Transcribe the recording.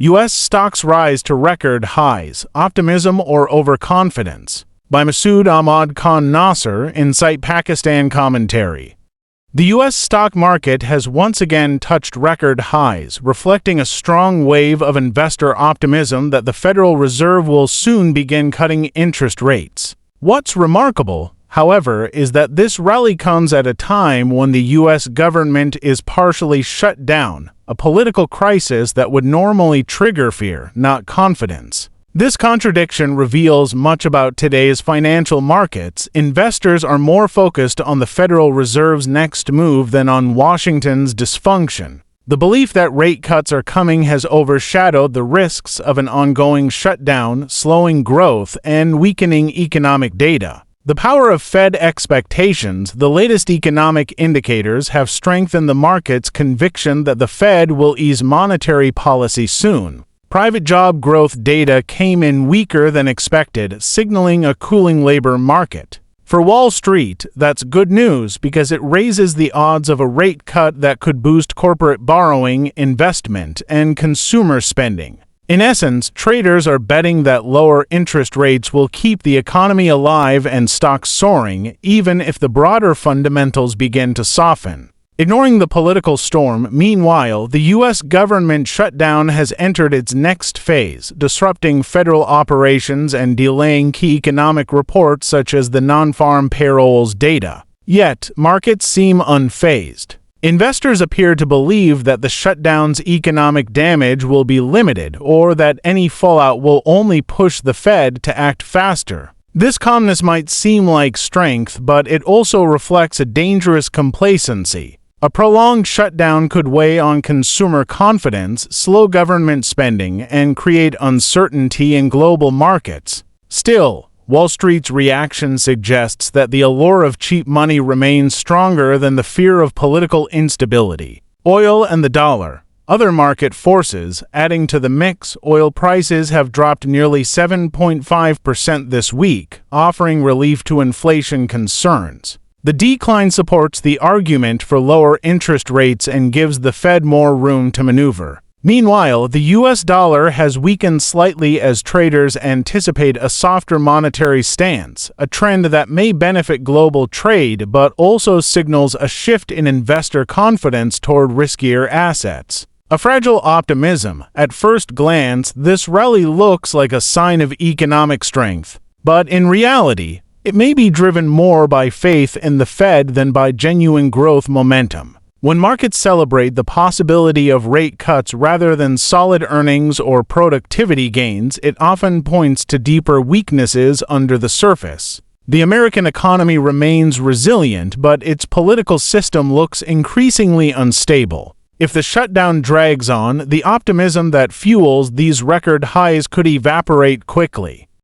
U.S. stocks rise to record highs, optimism or overconfidence. By Masood, Ahmad, Nasir, Insight Pakistan Commentary. The U.S. stock market has once again touched record highs, reflecting a strong wave of investor optimism that the Federal Reserve will soon begin cutting interest rates. What's remarkable, however, is that this rally comes at a time when the U.S. government is partially shut down, a political crisis that would normally trigger fear, not confidence. This contradiction reveals much about today's financial markets. Investors are more focused on the Federal Reserve's next move than on Washington's dysfunction. The belief that rate cuts are coming has overshadowed the risks of an ongoing shutdown, slowing growth, and weakening economic data. The power of Fed expectations, the latest economic indicators have strengthened the market's conviction that the Fed will ease monetary policy soon. Private job growth data came in weaker than expected, signaling a cooling labor market. For Wall Street, that's good news because it raises the odds of a rate cut that could boost corporate borrowing, investment, and consumer spending. In essence, traders are betting that lower interest rates will keep the economy alive and stocks soaring, even if the broader fundamentals begin to soften. Ignoring the political storm, meanwhile, the U.S. government shutdown has entered its next phase, disrupting federal operations and delaying key economic reports such as the non-farm payrolls data. Yet, markets seem unfazed. Investors appear to believe that the shutdown's economic damage will be limited or that any fallout will only push the Fed to act faster. This calmness might seem like strength, but it also reflects a dangerous complacency. A prolonged shutdown could weigh on consumer confidence, slow government spending, and create uncertainty in global markets. Still, Wall Street's reaction suggests that the allure of cheap money remains stronger than the fear of political instability. Oil and the dollar. Other market forces, adding to the mix, oil prices have dropped nearly 7.5% this week, offering relief to inflation concerns. The decline supports the argument for lower interest rates and gives the Fed more room to maneuver. Meanwhile, the U.S. dollar has weakened slightly as traders anticipate a softer monetary stance, a trend that may benefit global trade but also signals a shift in investor confidence toward riskier assets. A fragile optimism. At first glance, this rally looks like a sign of economic strength. But in reality, it may be driven more by faith in the Fed than by genuine growth momentum. When markets celebrate the possibility of rate cuts rather than solid earnings or productivity gains, it often points to deeper weaknesses under the surface. The American economy remains resilient, but its political system looks increasingly unstable. If the shutdown drags on, the optimism that fuels these record highs could evaporate quickly.